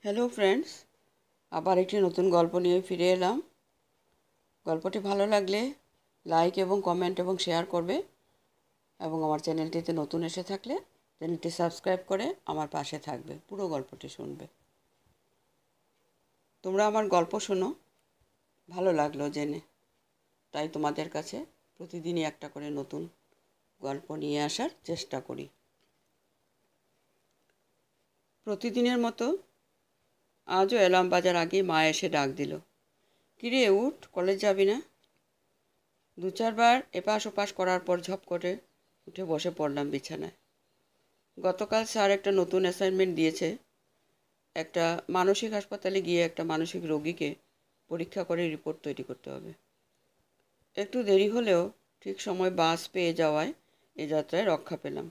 Hello friends, আবার একটি নতুন গল্প নিয়ে ফিরে এলাম। গল্পটি ভালো লাগলে লাইক এবং কমেন্ট এবং শেয়ার করবে এবং আমার চ্যানেলটিতে নতুন এসে থাকলে চ্যানেলটি সাবস্ক্রাইব করে আমার পাশে থাকবে, পুরো গল্পটি শুনবে। তোমরা আমার গল্প শোনো, ভালো লাগলো জেনে, তাই তোমাদের কাছে প্রতিদিনই একটা করে নতুন গল্প নিয়ে আসার চেষ্টা করি। প্রতিদিনের মতো আজও এলাম বাজার আগে মা এসে ডাক দিল, কিরে উঠ, কলেজ যাবি না? দু চারবার এপাশ ওপাশ করার পর ঝপ করে উঠে বসে পড়লাম বিছানায়। গতকাল স্যার একটা নতুন অ্যাসাইনমেন্ট দিয়েছে, একটা মানসিক হাসপাতালে গিয়ে একটা মানসিক রোগীকে পরীক্ষা করে রিপোর্ট তৈরি করতে হবে। একটু দেরি হলেও ঠিক সময় বাস পেয়ে যাওয়ায় এ যাত্রায় রক্ষা পেলাম।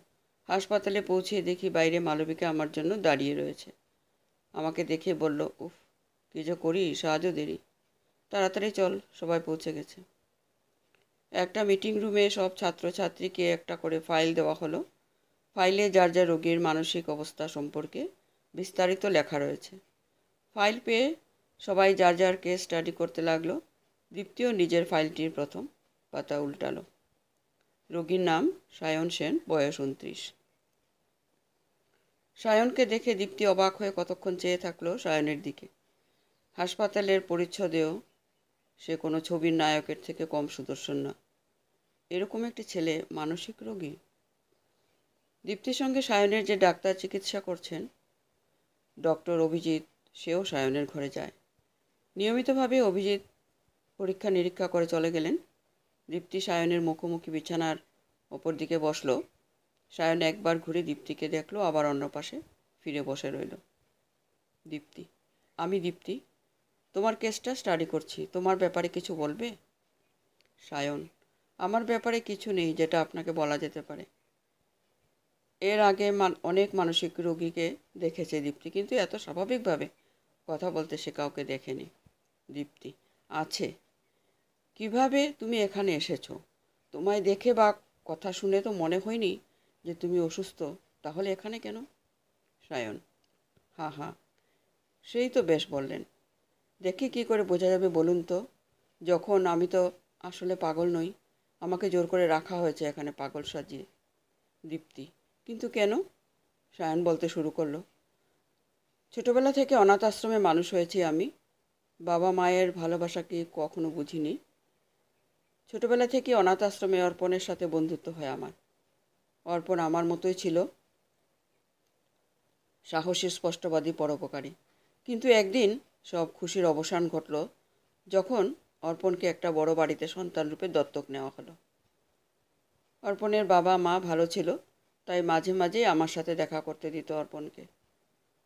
হাসপাতালে পৌঁছে দেখি বাইরে মালবিকা আমার জন্য দাঁড়িয়ে রয়েছে। আমাকে দেখে বলল, উফ, কী যে করিস, আজও দেরি, তাড়াতাড়ি চল, সবাই পৌঁছে গেছে। একটা মিটিং রুমে সব ছাত্রছাত্রীকে একটা করে ফাইল দেওয়া হলো। ফাইলে যার যার রোগীর মানসিক অবস্থা সম্পর্কে বিস্তারিত লেখা রয়েছে। ফাইল পেয়ে সবাই যার যার কেস স্টাডি করতে লাগলো। দীপ্তিও নিজের ফাইলটির প্রথম পাতা উল্টালো। রোগীর নাম সায়ন সেন, বয়স 29। সায়নকে দেখে দীপ্তি অবাক হয়ে কতক্ষণ চেয়ে থাকলো সায়নের দিকে। হাসপাতালের পরিচ্ছদেও সে কোনো ছবির নায়কের থেকে কম সুদর্শন না। এরকম একটি ছেলে মানসিক রোগী? দীপ্তির সঙ্গে সায়নের যে ডাক্তার চিকিৎসা করছেন, ডক্টর অভিজিৎ, সেও সায়নের ঘরে যায়। নিয়মিতভাবে অভিজিৎ পরীক্ষা নিরীক্ষা করে চলে গেলেন। দীপ্তি সায়নের মুখোমুখি বিছানার ওপর দিকে বসল। সায়ন একবার ঘুরে দীপ্তিকে দেখলো, আবার অন্য পাশে ফিরে বসে রইল। দীপ্তি, আমি দীপ্তি, তোমার কেসটা স্টাডি করছি, তোমার ব্যাপারে কিছু বলবে? সায়ন, আমার ব্যাপারে কিছু নেই যেটা আপনাকে বলা যেতে পারে। এর আগে অনেক মানসিক রোগীকে দেখেছে দীপ্তি, কিন্তু এত স্বাভাবিকভাবে কথা বলতে সে কাউকে দেখেনি। দীপ্তি, আছে। কিভাবে তুমি এখানে এসেছো? তোমায় দেখে বা কথা শুনে তো মনে হয়নি যে তুমি অসুস্থ, তাহলে এখানে কেন? সায়ন, হা হা, সেই তো বেশ বললেন। দেখি কি করে বোঝা যাবে বলুন তো, যখন আমি তো আসলে পাগল নই, আমাকে জোর করে রাখা হয়েছে এখানে পাগল সাজিয়ে। দীপ্তি, কিন্তু কেন? সায়ন বলতে শুরু করলো, ছোটবেলা থেকে অনাথ আশ্রমে মানুষ হয়েছি আমি। বাবা মায়ের ভালোবাসা কি কখনো বুঝিনি। ছোটবেলা থেকে অনাথ আশ্রমে অর্পণের সাথে বন্ধুত্ব হয় আমার। অর্পণ আমার মতোই ছিল, সাহসী, স্পষ্টবাদী, পরোপকারী। কিন্তু একদিন সব খুশির অবসান ঘটল যখন অর্পণকে একটা বড় বাড়িতে সন্তানরূপে দত্তক নেওয়া হলো। অর্পণের বাবা মা ভালো ছিল, তাই মাঝে মাঝেই আমার সাথে দেখা করতে দিত অর্পণকে।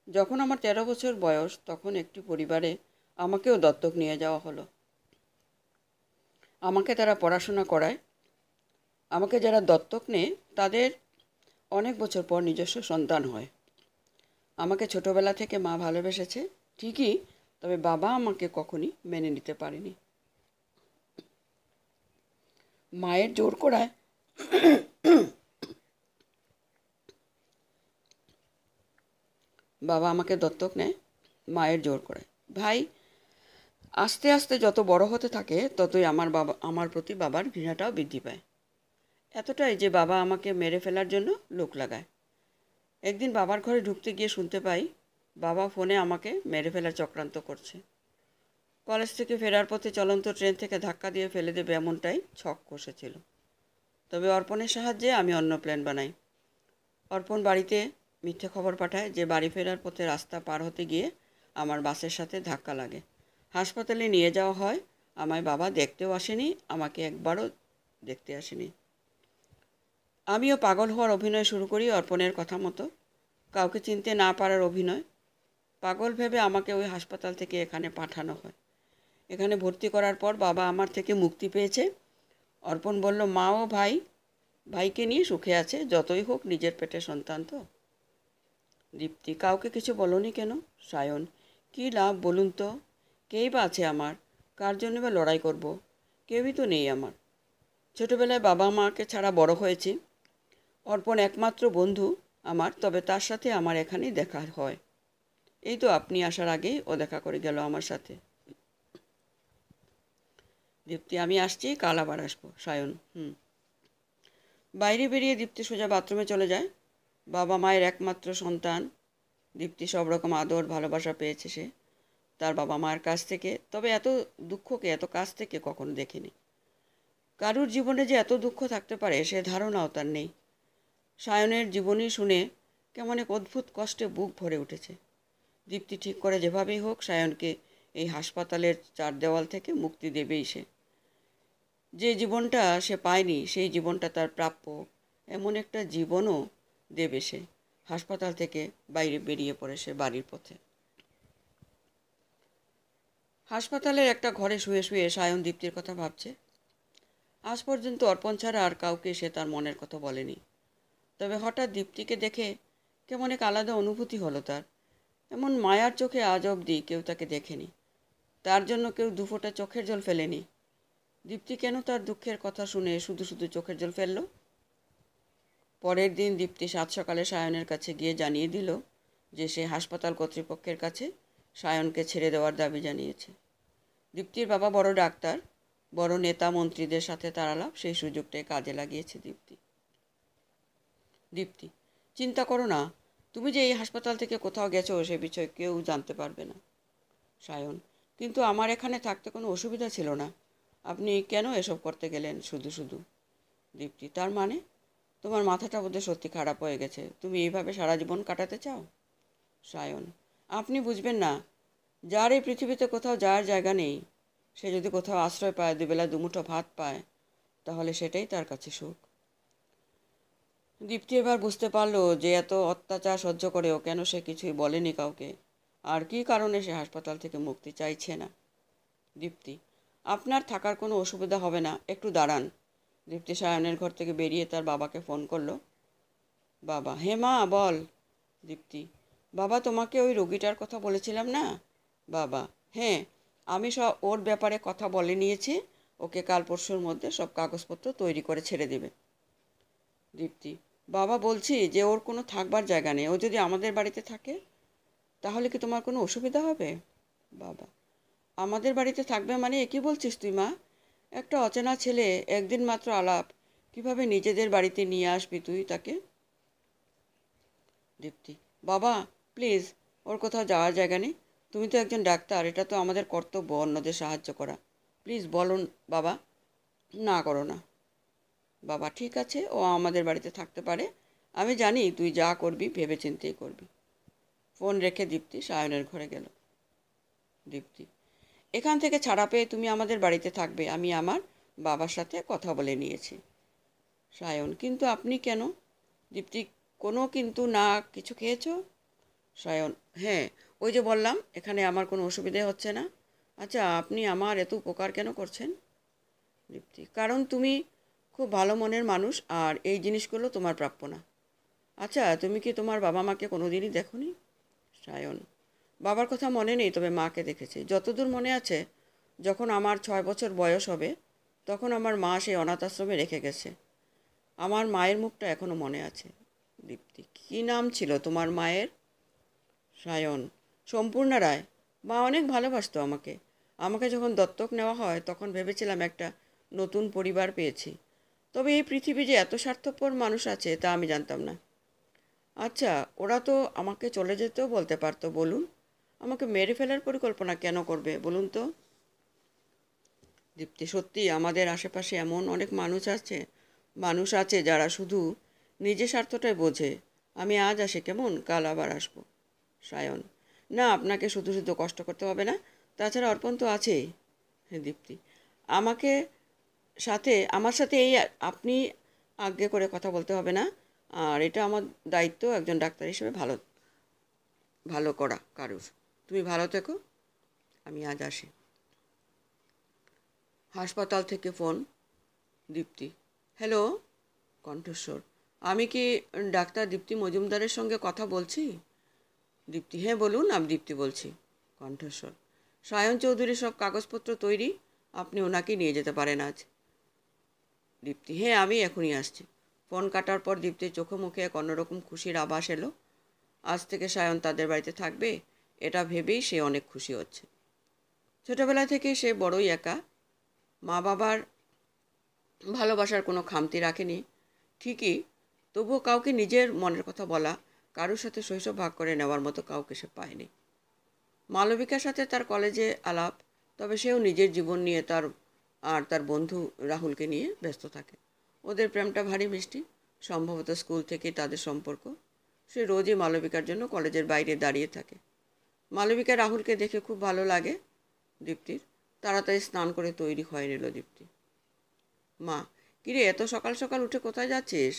যখন আমার 13 বছর বয়স, তখন একটি পরিবারে আমাকেও দত্তক নিয়ে যাওয়া হলো। আমাকে তারা পড়াশোনা করায়। আমাকে যারা দত্তক নেয় তাদের অনেক বছর পর নিজস্ব সন্তান হয়। আমাকে ছোটবেলা থেকে মা ভালোবেসেছে ঠিকই, তবে বাবা আমাকে কখনই মেনে নিতে পারেনি। মায়ের জোর করায় বাবা আমাকে দত্তক নেয়, মায়ের জোর করায়। ভাই আস্তে আস্তে যত বড় হতে থাকে ততই আমার প্রতি বাবার ঘৃণাটাও বৃদ্ধি পায়। এতটাই যে বাবা আমাকে মেরে ফেলার জন্য লোক লাগায়। একদিন বাবার ঘরে ঢুকতে গিয়ে শুনতে পাই বাবা ফোনে আমাকে মেরে ফেলার চক্রান্ত করছে। কলেজ থেকে ফেরার পথে চলন্ত ট্রেন থেকে ধাক্কা দিয়ে ফেলে দেবে এমনটাই ছক কষেছিল। তবে অর্পণের সাহায্যে আমি অন্য প্ল্যান বানাই। অর্পণ বাড়িতে মিথ্যে খবর পাঠায় যে বাড়ি ফেরার পথে রাস্তা পার হতে গিয়ে আমার বাসের সাথে ধাক্কা লাগে। হাসপাতালে নিয়ে যাওয়া হয়। আমায় বাবা দেখতেও আসেনি, আমাকে একবারও দেখতে আসেনি। আমিও পাগল হওয়ার অভিনয় শুরু করি অর্পণের কথা মতো, কাউকে চিনতে না পারার অভিনয়। পাগল ভেবে আমাকে ওই হাসপাতাল থেকে এখানে পাঠানো হয়। এখানে ভর্তি করার পর বাবা আমার থেকে মুক্তি পেয়েছে। অর্পণ বলল, মা ও ভাইকে নিয়ে সুখে আছে, যতই হোক নিজের পেটের সন্তান তো। দীপ্তি, কাউকে কিছু বলনি কেন? সায়ন, কী লাভ বলুন তো, কেই বা আছে আমার, কার জন্য বা লড়াই করব? কেউই তো নেই আমার। ছোটবেলায় বাবা মাকে ছাড়া বড় হয়েছি। অর্পণ একমাত্র বন্ধু আমার, তবে তার সাথে আমার এখানেই দেখা হয়। এই তো আপনি আসার আগেই ও দেখা করে গেল আমার সাথে। দীপ্তি, আমি আসছি, কাল আবার আসবো। সায়ন, বাইরে বেরিয়ে দীপ্তি সোজা বাথরুমে চলে যায়। বাবা মায়ের একমাত্র সন্তান দীপ্তি, সব রকম আদর ভালোবাসা পেয়েছে সে তার বাবা মায়ের কাছ থেকে। তবে এত দুঃখকে এত কাছ থেকে কখনো দেখেনি। কারুর জীবনে যে এত দুঃখ থাকতে পারে সে ধারণাও তার নেই। সায়নের জীবনী শুনে কেমন এক অদ্ভুত কষ্টে বুক ভরে উঠেছে। দীপ্তি ঠিক করে যেভাবেই হোক সায়নকে এই হাসপাতালের চার দেওয়াল থেকে মুক্তি দেবেই সে। যে জীবনটা সে পায়নি সেই জীবনটা তার প্রাপ্য, এমন একটা জীবনও দেবে সে। হাসপাতাল থেকে বাইরে বেরিয়ে পড়ে সে বাড়ির পথে। হাসপাতালের একটা ঘরে শুয়ে শুয়ে সায়ন দীপ্তির কথা ভাবছে। আজ পর্যন্ত অর্পণ ছাড়া আর কাউকে সে তার মনের কথা বলেনি। তবে হঠাৎ দীপ্তিকে দেখে কেমন এক আলাদা অনুভূতি হলো তার। এমন মায়ার চোখে আজ অবধি কেউ তাকে দেখেনি। তার জন্য কেউ দুফোঁটা চোখের জল ফেলেনি। দীপ্তি কেন তার দুঃখের কথা শুনে শুধু শুধু চোখের জল ফেলল? পরের দিন দীপ্তি সাত সকালে সায়নের কাছে গিয়ে জানিয়ে দিল যে সে হাসপাতাল কর্তৃপক্ষের কাছে সায়নকে ছেড়ে দেওয়ার দাবি জানিয়েছে। দীপ্তির বাবা বড় ডাক্তার, বড় নেতা মন্ত্রীদের সাথে তার আলাপ, সেই সুযোগটাই কাজে লাগিয়েছে দীপ্তি। দীপ্তি, চিন্তা করো না, তুমি যে এই হাসপাতাল থেকে কোথাও গেছো সে বিষয়ে কেউ জানতে পারবে না। সায়ন, কিন্তু আমার এখানে থাকতে কোনো অসুবিধা ছিল না, আপনি কেন এসব করতে গেলেন শুধু শুধু? দীপ্তি, তার মানে? তোমার মাথাটা বোধহয় সত্যি খারাপ হয়ে গেছে, তুমি এইভাবে সারা জীবন কাটাতে চাও? সায়ন, আপনি বুঝবেন না, যার এই পৃথিবীতে কোথাও যাওয়ার জায়গা নেই, সে যদি কোথাও আশ্রয় পায়, দুবেলা দুমুঠো ভাত পায়, তাহলে সেটাই তার কাছে সুখ। দীপ্তি এবার বুঝতে পারলো যে এত অত্যাচার সহ্য করেও কেন সে কিছুই বলেনি কাউকে, আর কী কারণে সে হাসপাতাল থেকে মুক্তি চাইছে না। দীপ্তি, আপনার থাকার কোনো অসুবিধা হবে না, একটু দাঁড়ান। দীপ্তি সায়নের ঘর থেকে বেরিয়ে তার বাবাকে ফোন করলো। বাবা, হে মা, বল। দীপ্তি, বাবা, তোমাকে ওই রোগীটার কথা বলেছিলাম না? বাবা, হ্যাঁ, আমি সব ওর ব্যাপারে কথা বলে নিয়েছি, ওকে কাল পরশুর মধ্যে সব কাগজপত্র তৈরি করে ছেড়ে দেবে। দীপ্তি, বাবা, বলছি যে ওর কোনো থাকবার জায়গা নেই, ও যদি আমাদের বাড়িতে থাকে তাহলে কি তোমার কোনো অসুবিধা হবে? বাবা, আমাদের বাড়িতে থাকবে মানে এ কী বলছিস তুই মা? একটা অচেনা ছেলে, একদিন মাত্র আলাপ, কিভাবে নিজেদের বাড়িতে নিয়ে আসবি তুই তাকে? দীপ্তি, বাবা প্লিজ, ওর কোথাও যাওয়ার জায়গা নেই, তুমি তো একজন ডাক্তার, এটা তো আমাদের কর্তব্য অন্যদের সাহায্য করা, প্লিজ বলুন বাবা, না করো না। বাবা, ঠিক আছে, ও আমাদের বাড়িতে থাকতে পারে, আমি জানি তুই যা করবি ভেবেচিন্তেই করবি। ফোন রেখে দীপ্তি সায়নের ঘরে গেল। দীপ্তি, এখান থেকে ছাড়া পেয়ে তুমি আমাদের বাড়িতে থাকবে, আমি আমার বাবার সাথে কথা বলে নিয়েছি। সায়ন, কিন্তু আপনি কেন? দীপ্তি, কোনো কিন্তু না, কিছু খেয়েছো? সায়ন, হ্যাঁ, ওই যে বললাম এখানে আমার কোনো অসুবিধে হচ্ছে না। আচ্ছা, আপনি আমার এত উপকার কেন করছেন? দীপ্তি, কারণ তুমি খুব ভালো মনের মানুষ আর এই জিনিসগুলো তোমার প্রাপ্য না। আচ্ছা, তুমি কি তোমার বাবা মাকে কোনো দিনই দেখোনি? সায়ন, বাবার কথা মনে নেই, তবে মাকে দেখেছি। যতদূর মনে আছে, যখন আমার 6 বছর বয়স হবে তখন আমার মা সেই অনাথ আশ্রমে রেখে গেছে। আমার মায়ের মুখটা এখনও মনে আছে। দীপ্তি, কী নাম ছিল তোমার মায়ের? সায়ন, সম্পূর্ণা রায়। মা অনেক ভালোবাসতো আমাকে। আমাকে যখন দত্তক নেওয়া হয় তখন ভেবেছিলাম একটা নতুন পরিবার পেয়েছি। তবে এই পৃথিবী যে এত স্বার্থপর মানুষ আছে তা আমি জানতাম না। আচ্ছা, ওরা তো আমাকে চলে যেতেও বলতে পারতো, বলুন, আমাকে মেরে ফেলার পরিকল্পনা কেন করবে বলুন তো? দীপ্তি, সত্যি আমাদের আশেপাশে এমন অনেক মানুষ আছে যারা শুধু নিজের স্বার্থটাই বোঝে। আমি আজ আসি কেমন, কাল আবার আসবো। সায়ন, না, আপনাকে শুধু শুধু কষ্ট করতে হবে না, তাছাড়া অর্পণ তো আছেই। হ্যাঁ দীপ্তি, আমাকে আমার সাথে এই আপনি আজ্ঞে করে কথা বলতে হবে না, আর এটা আমার দায়িত্ব একজন ডাক্তার হিসেবে ভালো ভালো করা কারুর। তুমি ভালো থেকো, আমি আজ আসি। হাসপাতাল থেকে ফোন। দীপ্তি, হ্যালো, কণ্ঠস্বর, আমি কি ডাক্তার দীপ্তি মজুমদারের সঙ্গে কথা বলছি? দীপ্তি, হ্যাঁ বলুন, আমি দীপ্তি বলছি। কণ্ঠস্বর, সায়ন চৌধুরীর সব কাগজপত্র তৈরি, আপনি ওনাকেই নিয়ে যেতে পারেন আজ। দীপ্তি, হ্যাঁ, আমি এখনই আসছি। ফোন কাটার পর দীপ্তির চোখে মুখে এক অন্যরকম খুশির আভাস এলো। আজ থেকে সায়ন তাদের বাড়িতে থাকবে, এটা ভেবেই সে অনেক খুশি হচ্ছে। ছোটবেলা থেকে সে বড়ই একা, মা বাবার ভালোবাসার কোনো খামতি রাখেনি ঠিকই, তবুও কাউকে নিজের মনের কথা বলা, কারোর সাথে শৈশব ভাগ করে নেওয়ার মতো কাউকে সে পায়নি। মালবিকার সাথে তার কলেজে আলাপ, তবে সেও নিজের জীবন নিয়ে তার বন্ধু রাহুলকে নিয়ে ব্যস্ত থাকে। ওদের প্রেমটা ভারী মিষ্টি, সম্ভবত স্কুল থেকেই তাদের সম্পর্ক। সে রোজই মালবিকার জন্য কলেজের বাইরে দাঁড়িয়ে থাকে। মালবিকা রাহুলকে দেখে খুব ভালো লাগে দীপ্তির। তাড়াতাড়ি স্নান করে তৈরি হয়ে নিল দীপ্তি। মা, কিরে এত সকাল সকাল উঠে কোথায় যাচ্ছিস?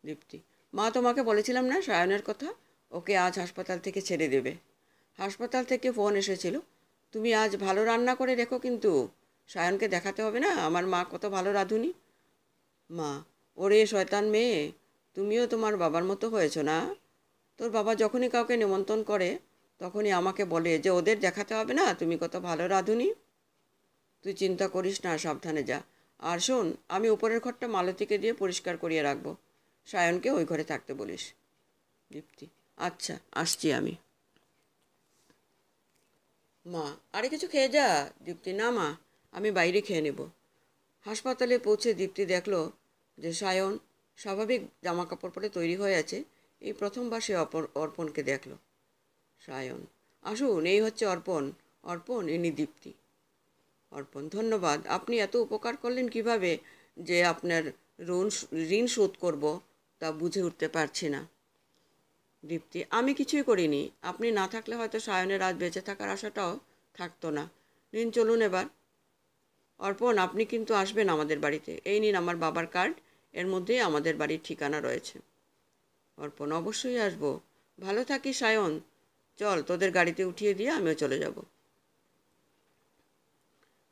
দীপ্তি, মা তোমাকে বলেছিলাম না সায়নের কথা, ওকে আজ হাসপাতাল থেকে ছেড়ে দেবে। হাসপাতাল থেকে ফোন এসেছিল, তুমি আজ ভালো রান্না করে রেখো কিন্তু, সায়নকে দেখাতে হবে না আমার মা কত ভালো রাঁধুনি। মা, ওরে শয়তান মেয়ে, তুমিও তোমার বাবার মতো হয়েছো না? তোর বাবা যখনই কাউকে নিমন্ত্রণ করে তখনই আমাকে বলে যে ওদের দেখাতে হবে না তুমি কত ভালো রাঁধুনি। তুই চিন্তা করিস না, সাবধানে যা। আর শোন, আমি উপরের ঘরটা মালতীকে দিয়ে পরিষ্কার করিয়ে রাখবো, সায়নকে ওই ঘরে থাকতে বলিস। দীপ্তি, আচ্ছা আসছি আমি। মা, আরে কিছু খেয়ে যা। দীপ্তি, না মা, আমি বাইরে খেয়ে নেব। হাসপাতালে পৌঁছে দীপ্তি দেখল যে সায়ন স্বাভাবিক জামা কাপড় পরে তৈরি হয়ে আছে। এই প্রথমবার সে অর্পণকে দেখল। সায়ন, আসুন, এই হচ্ছে অর্পণ। অর্পণ, ইনি দীপ্তি। অর্পণ, ধন্যবাদ। আপনি এত উপকার করলেন কিভাবে যে আপনার ঋণ ঋণ শোধ করব তা বুঝে উঠতে পারছি না। দীপ্তি, আমি কিছুই করিনি। আপনি না থাকলে হয়তো সায়নের আজ বেঁচে থাকার আশাটাও থাকতো না। নিন, চলুন এবার। অর্পণ, আপনি কিন্তু আসবেন আমাদের বাড়িতে। এই নিন আমার বাবার কার্ড, এর মধ্যেই আমাদের বাড়ির ঠিকানা রয়েছে। অর্পণ, অবশ্যই আসবো। ভালো থাকিস সায়ন। চল, তোদের গাড়িতে উঠিয়ে দিয়ে আমিও চলে যাব।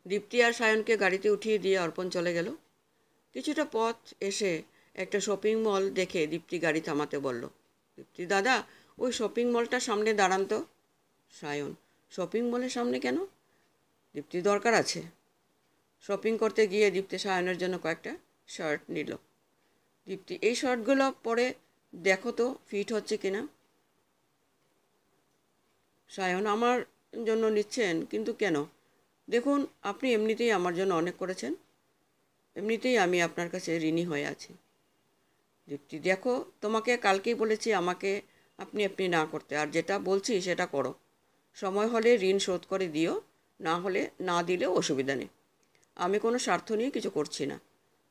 দীপ্তি আর সায়নকে গাড়িতে উঠিয়ে দিয়ে অর্পণ চলে গেল। কিছুটা পথ এসে একটা শপিং মল দেখে দীপ্তি গাড়ি থামাতে বলল। দীপ্তি, দাদা, ওই শপিং মলটার সামনে দাঁড়ান তো। সায়ন, শপিং মলের সামনে কেন? দীপ্তি, দরকার আছে। শপিং করতে গিয়ে দীপ্তি সায়নের জন্য কয়েকটা শার্ট নিল। দীপ্তি, এই শার্টগুলো পরে দেখো তো ফিট হচ্ছে কিনা। সায়ন, আমার জন্য নিচ্ছেন কিন্তু কেন? দেখুন, আপনি এমনিতেই আমার জন্য অনেক করেছেন, এমনিতেই আমি আপনার কাছে ঋণী হয়ে আছি। দীপ্তি, দেখো, তোমাকে কালকেই বলেছি আমাকে আপনি আপনি না করতে, আর যেটা বলছি সেটা করো। সময় হলে ঋণ শোধ করে দিও, না হলে না দিলেও অসুবিধা নেই। আমি কোনো স্বার্থ নিয়ে কিছু করছি না।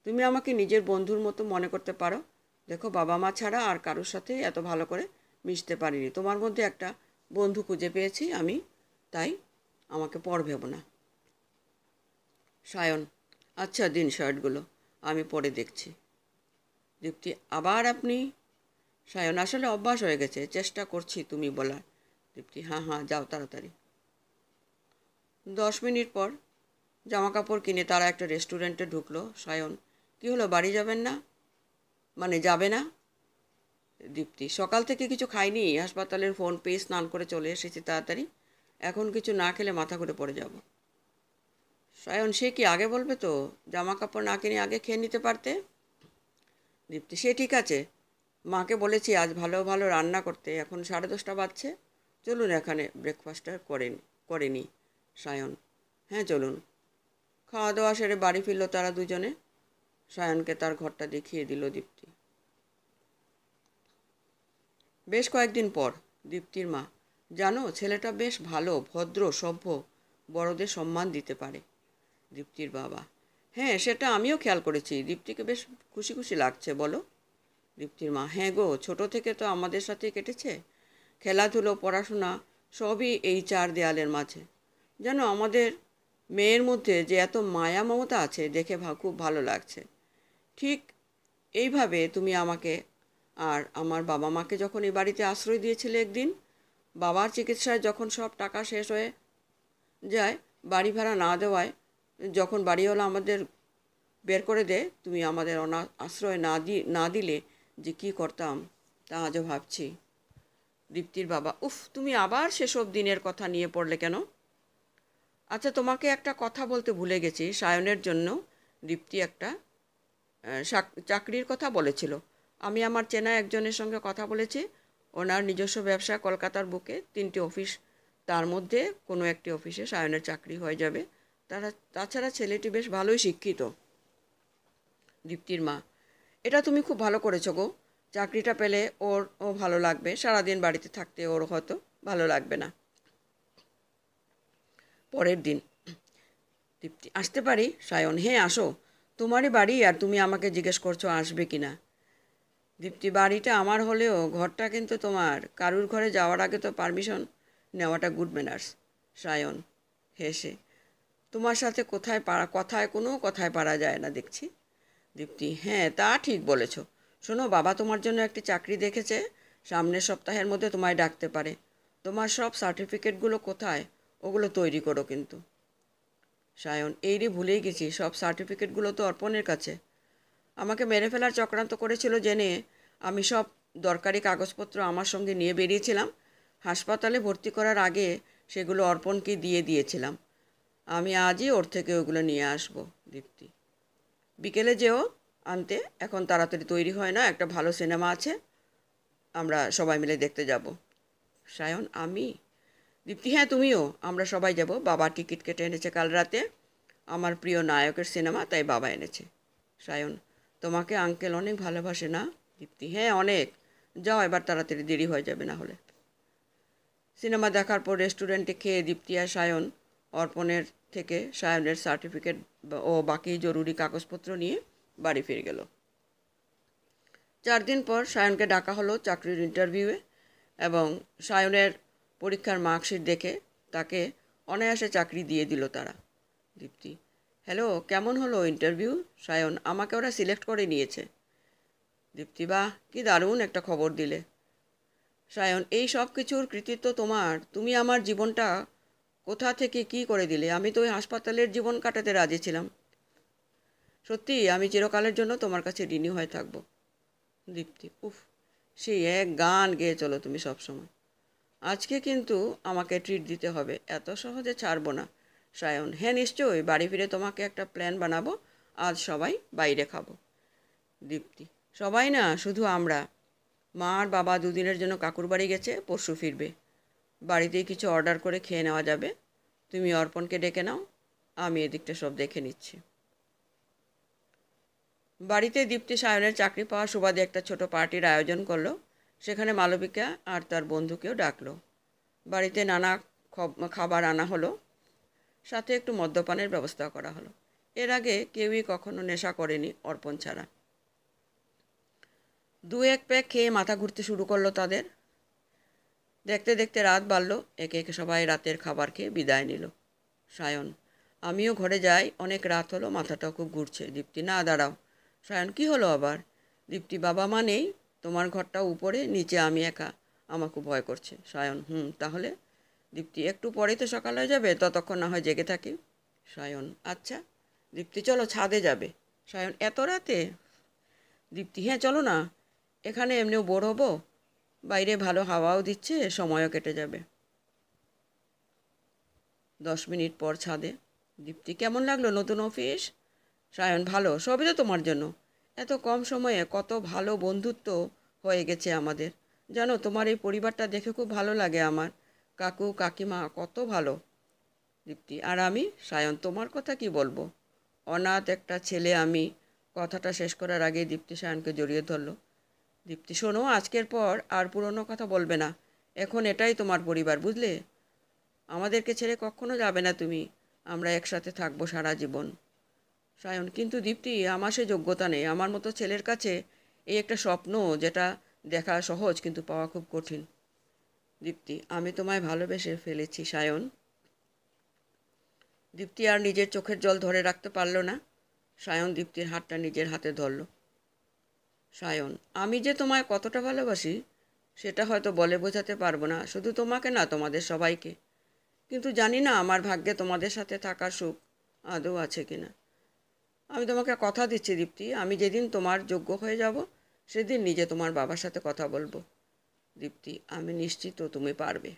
তুমি আমাকে নিজের বন্ধুর মতো মনে করতে পারো। দেখো, বাবা মা ছাড়া আর কারোর সাথে এত ভালো করে মিশতে পারিনি। তোমার মধ্যে একটা বন্ধু খুঁজে পেয়েছি আমি, তাই আমাকে পর ভেবো না। সায়ন, আচ্ছা দিন শার্টগুলো, আমি পরে দেখছি। দীপ্তি, আবার আপনি? সায়ন, আসলে অভ্যাস হয়ে গেছে, চেষ্টা করছি তুমি বলার। দীপ্তি, হ্যাঁ হ্যাঁ, যাও তাড়াতাড়ি। 10 মিনিট পর জামা কাপড় কিনে তারা একটা রেস্টুরেন্টে ঢুকলো। সায়ন, কী হলো, বাড়ি যাবেন না? মানে যাবে না? দীপ্তি, সকাল থেকে কিছু খাইনি, হাসপাতালের ফোন পেয়ে স্নান করে চলে এসেছি তাড়াতাড়ি। এখন কিছু না খেলে মাথা ঘুরে পড়ে যাব। সায়ন, সে কি আগে বলবে তো, জামা কাপড় না কিনে আগে খেয়ে নিতে পারতে। দীপ্তি, সে ঠিক আছে, মাকে বলেছি আজ ভালো ভালো রান্না করতে। এখন 10:30 বাজছে, চলুন এখানে ব্রেকফাস্টটা করে নিই। সায়ন, হ্যাঁ চলুন। খাওয়া দাওয়া সেরে বাড়ি ফিরল তারা দুজনে। সায়নকে তার ঘরটা দেখিয়ে দিল দীপ্তি। বেশ কয়েকদিন পর দীপ্তির মা, জানো ছেলেটা বেশ ভালো, ভদ্র, সভ্য, বড়দের সম্মান দিতে পারে। দীপ্তির বাবা, হ্যাঁ সেটা আমিও খেয়াল করেছি, দীপ্তিকে বেশ খুশি খুশি লাগছে বলো। দীপ্তির মা, হ্যাঁ গো, ছোট থেকে তো আমাদের সাথেই কেটেছে, খেলাধুলো, পড়াশোনা সবই এই 4 দেয়ালের মাঝে। যেন আমাদের মেয়ের মধ্যে যে এত মায়া মমতা আছে দেখে খুব ভালো লাগছে। ঠিক এইভাবে তুমি আমাকে আর আমার বাবা মাকে যখন এই বাড়িতে আশ্রয় দিয়েছিলে একদিন, বাবার চিকিৎসায় যখন সব টাকা শেষ হয়ে যায়, বাড়ি ভাড়া না দেওয়ায় যখন বাড়িওয়ালা আমাদের বের করে দেয়, তুমি আমাদের আশ্রয় না দিলে যে কী করতাম তা আজও ভাবছি। দীপ্তির বাবা, উফ, তুমি আবার সেসব দিনের কথা নিয়ে পড়লে কেন? আচ্ছা, তোমাকে একটা কথা বলতে ভুলে গেছি, সায়নের জন্য দীপ্তি একটা চাকরির কথা বলেছিল। আমি আমার চেনা একজনের সঙ্গে কথা বলেছি, ওনার নিজস্ব ব্যবসা কলকাতার বুকে, 3টি অফিস, তার মধ্যে কোনো একটি অফিসে সায়নের চাকরি হয়ে যাবে। তাছাড়া ছেলেটি বেশ ভালোই শিক্ষিত। দীপ্তির মা: এটা তুমি খুব ভালো করেছো গো। চাকরিটা পেলে ও ভালো লাগবে, সারাদিন বাড়িতে থাকতে ওর হয়তো ভালো লাগবে না। পরের দিন: দীপ্তি: আসতে পারি? সায়ন: হ্যাঁ আসো, তোমারই বাড়ি আর তুমি আমাকে জিজ্ঞেস করছো আসবে কি না। দীপ্তি: বাড়িটা আমার হলেও ঘরটা কিন্তু তোমার, কারুর ঘরে যাওয়ার আগে তো পারমিশন নেওয়াটা গুড ম্যানার্স। সায়ন হেসে: তোমার সাথে কোনো কথায় পারা যায় না দেখছি। দীপ্তি: হ্যাঁ তা ঠিক বলেছ। শোনো, বাবা তোমার জন্য একটি চাকরি দেখেছে, সামনের সপ্তাহের মধ্যে তোমায় ডাকতে পারে। তোমার সব সার্টিফিকেটগুলো কোথায়? ওগুলো তৈরি করো কিন্তু। সায়ন: এই রে, ভুলেই গেছি, সব সার্টিফিকেটগুলো তো অর্পণের কাছে। আমাকে মেরে ফেলার চক্রান্ত করেছিল জেনে আমি সব দরকারি কাগজপত্র আমার সঙ্গে নিয়ে বেরিয়েছিলাম। হাসপাতালে ভর্তি করার আগে সেগুলো অর্পণকে দিয়ে দিয়েছিলাম। আমি আজই ওর থেকে ওগুলো নিয়ে আসব। দীপ্তি: বিকেলে যেও আনতে, এখন তাড়াতাড়ি তৈরি হয় না, একটা ভালো সিনেমা আছে, আমরা সবাই মিলে দেখতে যাব। সায়ন: আমি? দীপ্তি: হ্যাঁ তুমিও, আমরা সবাই যাব। বাবা টিকিট কেটে এনেছে কাল রাতে, আমার প্রিয় নায়কের সিনেমা, তাই বাবা এনেছে। সায়ন: তোমাকে আঙ্কেল অনেক ভালোবাসে না? দীপ্তি: হ্যাঁ অনেক। যাও এবার, তাড়াতাড়ি, দেরি হয়ে যাবে না হলে। সিনেমা দেখার পর রেস্টুরেন্টে খেয়ে দীপ্তি আর সায়ন অর্পণের থেকে সায়নের সার্টিফিকেট ও বাকি জরুরি কাগজপত্র নিয়ে বাড়ি ফিরে গেল। 4 দিন পর সায়নকে ডাকা হলো চাকরির ইন্টারভিউয়ে, এবং সায়নের পরীক্ষার মার্কশিট দেখে তাকে অনায়াসে চাকরি দিয়ে দিল তারা। দীপ্তি: হ্যালো, কেমন হলো ইন্টারভিউ? সায়ন: আমাকে ওরা সিলেক্ট করে নিয়েছে। দীপ্তি: বাহ, কি দারুণ একটা খবর দিলে। সায়ন: এই সব কিছুর কৃতিত্ব তোমার। তুমি আমার জীবনটা কোথা থেকে কি করে দিলে। আমি তো ওই হাসপাতালের জীবন কাটাতে রাজি ছিলাম। সত্যি আমি চিরকালের জন্য তোমার কাছে ঋণী হয়ে থাকব। দীপ্তি: উফ, সেই এক গান গেয়ে চলো তুমি সবসময়। আজকে কিন্তু আমাকে ট্রিট দিতে হবে, এত সহজে ছাড়বো না। সায়ন: হ্যাঁ নিশ্চয়ই, বাড়ি ফিরে তোমাকে একটা প্ল্যান বানাবো, আজ সবাই বাইরে খাবো। দীপ্তি: সবাই না, শুধু আমরা। মা আর বাবা দুদিনের জন্য কাকুর বাড়ি গেছে, পরশু ফিরবে। বাড়িতেই কিছু অর্ডার করে খেয়ে নেওয়া যাবে। তুমি অর্পণকে ডেকে নাও, আমি এদিকটা সব দেখে নিচ্ছি। বাড়িতে দীপ্তি সায়নের চাকরি পাওয়ার সুবাদে একটা ছোট পার্টির আয়োজন করলো। সেখানে মালবিকা আর তার বন্ধুকেও ডাকলো। বাড়িতে নানা খাবার আনা হলো, সাথে একটু মদ্যপানের ব্যবস্থা করা হলো। এর আগে কেউই কখনো নেশা করেনি অর্পণ ছাড়া। 2-1 প্যাক খেয়ে মাথা ঘুরতে শুরু করলো তাদের। দেখতে দেখতে রাত বাড়ল, একে একে সবাই রাতের খাবার খেয়ে বিদায় নিল। সায়ন: আমিও ঘরে যাই, অনেক রাত হলো, মাথাটাও খুব ঘুরছে। দীপ্তি: না দাঁড়াও। সায়ন: কি হলো আবার? দীপ্তি: বাবা মা নেই, তোমার ঘরটা উপরে, নিচে আমি একা, আমার খুব ভয় করছে। সায়ন: তাহলে? দীপ্তি: একটু পরেই তো সকাল হয়ে যাবে, ততক্ষণ না হয় জেগে থাকি। সায়ন: আচ্ছা। দীপ্তি: চলো, ছাদে যাবে। সায়ন: এত রাতে? দীপ্তি: হ্যাঁ চলো না, এখানে এমনিও বোর হবো, বাইরে ভালো হাওয়াও দিচ্ছে, সময়ও কেটে যাবে। 10 মিনিট পর ছাদে। দীপ্তি: কেমন লাগলো নতুন অফিস? সায়ন: ভালো, সবই তো তোমার জন্য। এত কম সময়ে কত ভালো বন্ধুত্ব হয়ে গেছে আমাদের। জানো, তোমার এই পরিবারটা দেখে খুব ভালো লাগে আমার। কাকু কাকিমা কত ভালো। দীপ্তি: আর আমি? সায়ন: তোমার কথা কি বলবো, অনাথ একটা ছেলে আমি। কথাটা শেষ করার আগে দীপ্তি সায়নকে জড়িয়ে ধরল। দীপ্তি: শোনো, আজকের পর আর পুরনো কথা বলবে না, এখন এটাই তোমার পরিবার, বুঝলে? আমাদেরকে ছেড়ে কখনো যাবে না তুমি, আমরা একসাথে থাকবো সারা জীবন। সায়ন: কিন্তু দীপ্তি, আমার সে যোগ্যতা নেই। আমার মতো ছেলের কাছে এই একটা স্বপ্ন, যেটা দেখা সহজ কিন্তু পাওয়া খুব কঠিন। দীপ্তি: আমি তোমায় ভালোবেসে ফেলেছি সায়ন। দীপ্তি আর নিজের চোখের জল ধরে রাখতে পারল না। সায়ন দীপ্তির হাতটা নিজের হাতে ধরল। সায়ন: আমি যে তোমায় কতটা ভালোবাসি সেটা হয়তো বলে বোঝাতে পারবো না, শুধু তোমাকে না, তোমাদের সবাইকে। কিন্তু জানি না আমার ভাগ্যে তোমাদের সাথে থাকার সুখ আদৌ আছে কিনা। আমি তোমাকে কথা দিচ্ছি দীপ্তি, আমি যেদিন তোমার যোগ্য হয়ে যাব সেদিন নিজে তোমার বাবার সাথে কথা বলবো। দীপ্তি: আমি নিশ্চিত তুমি পারবে।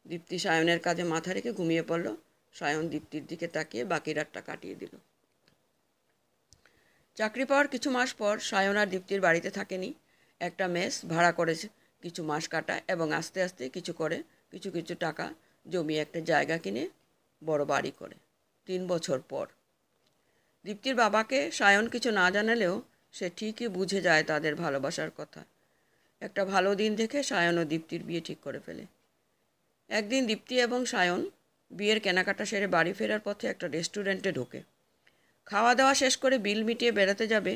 দীপ্তি সায়নের কাঁধে মাথা রেখে ঘুমিয়ে পড়ল। সায়ন দীপ্তির দিকে তাকিয়ে বাকি রাতটা কাটিয়ে দিল। চাকরি পাওয়ার কিছু মাস পর সায়ন আর দীপ্তির বাড়িতে থাকেনি, একটা মেস ভাড়া করেছে কিছু মাস কাটায় এবং আস্তে আস্তে কিছু করে কিছু কিছু টাকা জমিয়ে একটা জায়গা কিনে বড় বাড়ি করে। 3 বছর পর দীপ্তির বাবাকে সায়ন কিছু না জানালেও সে ঠিকই বুঝে যায় তাদের ভালোবাসার কথা। একটা ভালো দিন দেখে সায়ন ও দীপ্তির বিয়ে ঠিক করে ফেলে। একদিন দীপ্তি এবং সায়ন বিয়ের কেনাকাটা সেরে বাড়ি ফেরার পথে একটা রেস্টুরেন্টে ঢোকে। খাওয়া দাওয়া শেষ করে বিল মিটিয়ে বেড়াতে যাবে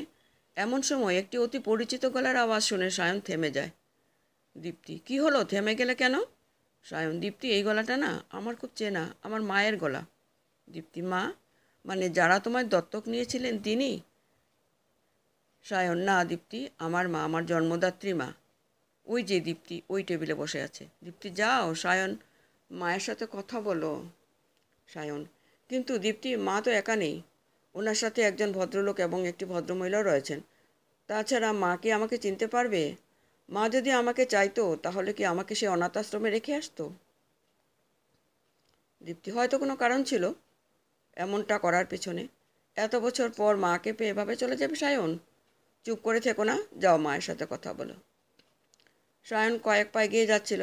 এমন সময় একটি অতি পরিচিত গলার আওয়াজ শুনে সায়ন থেমে যায়। দীপ্তি: কী হলো, থেমে গেলে কেন? সায়ন: দীপ্তি, এই গলাটা না আমার খুব চেনা, আমার মায়ের গলা। দীপ্তি: মা? মানে যারা তোমায় দত্তক নিয়েছিলেন তিনি? সায়ন: না দীপ্তি, আমার মা, আমার জন্মদাত্রী মা। ওই যে দীপ্তি ওই টেবিলে বসে আছে। দীপ্তি: যাও সায়ন, মায়ের সাথে কথা বলো। সায়ন: কিন্তু দীপ্তি, মা তো একা নেই, ওনার সাথে একজন ভদ্রলোক এবং একটি ভদ্রমহিলাও রয়েছেন। তাছাড়া মা কি আমাকে চিনতে পারবে? মা যদি আমাকে চাইতো তাহলে কি আমাকে সে অনাথ আশ্রমে রেখে আসতো? দীপ্তি: হয়তো কোনো কারণ ছিল এমনটা করার পেছনে। এত বছর পর মাকে পেয়ে এভাবে চলে যাবে? সায়ন, চুপ করে থেকো না, যাও মায়ের সাথে কথা বলো। সায়ন কয়েক পা এগিয়ে যাচ্ছিল,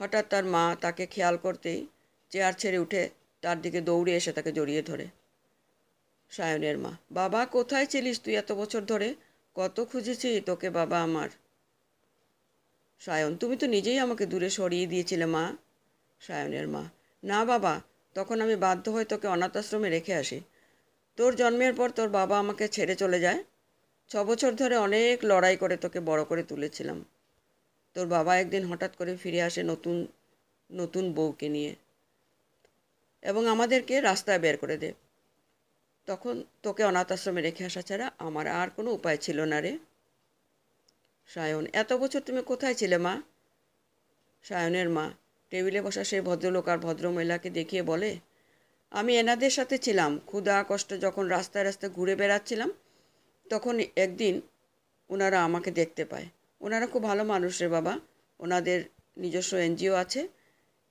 হঠাৎ তার মা তাকে খেয়াল করতেই চেয়ার ছেড়ে উঠে তার দিকে দৌড়ে এসে তাকে জড়িয়ে ধরে। সায়নের মা: বাবা, কোথায় ছিলিস তুই এত বছর ধরে? কত খুঁজেছি তোকে বাবা আমার। সায়ন: তুমি তো নিজেই আমাকে দূরে সরিয়ে দিয়েছিলে মা। সায়নের মা: না বাবা, তখন আমি বাধ্য হয়ে তোকে অনাথ আশ্রমে রেখে আসি। তোর জন্মের পর তোর বাবা আমাকে ছেড়ে চলে যায়। 6 বছর ধরে অনেক লড়াই করে তোকে বড় করে তুলেছিলাম। তোর বাবা একদিন হঠাৎ করে ফিরে আসে নতুন নতুন বউকে নিয়ে এবং আমাদেরকে রাস্তায় বের করে দেয়। তখন তোকে অনাথ আশ্রমে রেখে আসা ছাড়া আমার আর কোনো উপায় ছিল না রে। সায়ন: এত বছর তুমি কোথায় ছিলে মা? সায়নের মা টেবিলে বসা সেই ভদ্রলোক আর ভদ্রমহিলাকে দেখিয়ে বলে, আমি এনাদের সাথে ছিলাম। ক্ষুধা কষ্ট যখন রাস্তায় রাস্তায় ঘুরে বেড়াচ্ছিলাম তখন একদিন ওনারা আমাকে দেখতে পায়। ওনারা খুব ভালো মানুষ রে বাবা, ওনাদের নিজস্ব এনজিও আছে।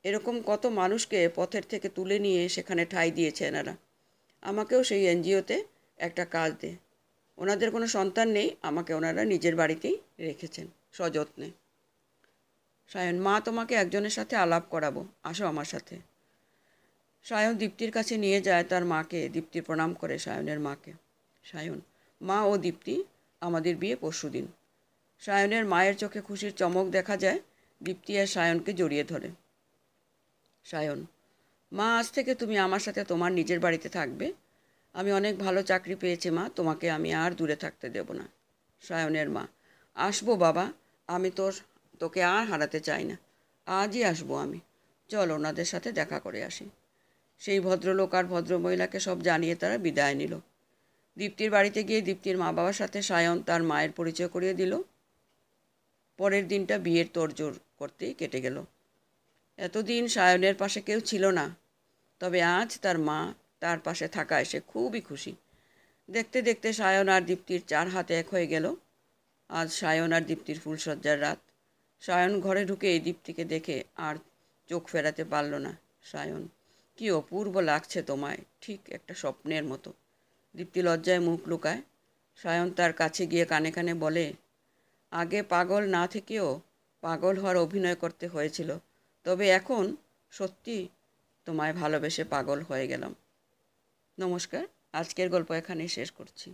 এরকম কত মানুষকে পথের থেকে তুলে নিয়ে সেখানে ঠাঁই দিয়েছে এনারা। আমাকেও সেই এনজিওতে একটা কাজ দেয়। ওনাদের কোনো সন্তান নেই, আমাকে ওনারা নিজের বাড়িতেই রেখেছেন সযত্নে। সায়ন: মা তোমাকে একজনের সাথে আলাপ করাবো, আসো আমার সাথে। সায়ন দীপ্তির কাছে নিয়ে যায় তার মাকে। দীপ্তি প্রণাম করে সায়নের মাকে। সায়ন: মা ও দীপ্তি, আমাদের বিয়ে পরশুদিন। সায়নের মায়ের চোখে খুশির চমক দেখা যায়। দীপ্তি আর সায়নকে জড়িয়ে ধরে। সায়ন: মা, আজ থেকে তুমি আমার সাথে তোমার নিজের বাড়িতে থাকবে। আমি অনেক ভালো চাকরি পেয়েছি মা, তোমাকে আমি আর দূরে থাকতে দেব না। সায়নের মা: আসবো বাবা, আমি তোকে আর হারাতে চাই না। আজই আসবো আমি। চল ওনাদের সাথে দেখা করে আসি। সেই ভদ্রলোক আর ভদ্রমহিলাকে সব জানিয়ে তারা বিদায় নিল। দীপ্তির বাড়িতে গিয়ে দীপ্তির মা বাবার সাথে সায়ন তার মায়ের পরিচয় করিয়ে দিল। পরের দিনটা বিয়ের তোড়জোড় করতেই কেটে গেল। এতদিন সায়নের পাশে কেউ ছিল না, তবে আজ তার মা তার পাশে থাকায় সে খুবই খুশি। দেখতে দেখতে সায়ন আর দীপ্তির 4 হাত এক হয়ে গেল। আজ সায়ন আর দীপ্তির ফুলশয্যার রাত। সায়ন ঘরে ঢুকে দীপ্তিকে দেখে আর চোখ ফেরাতে পারল না। সায়ন: কি অপূর্ব লাগছে তোমায়, ঠিক একটা স্বপ্নের মতো। দীপ্তি লজ্জায় মুখ লুকায়। সায়ন তার কাছে গিয়ে কানে কানে বলে, আগে পাগল না থেকেও পাগল হওয়ার অভিনয় করতে হয়েছিল, তবে এখন সত্যি তোমায় ভালোবেসে পাগল হয়ে গেলাম। নমস্কার, আজকের গল্প এখানেই শেষ করছি।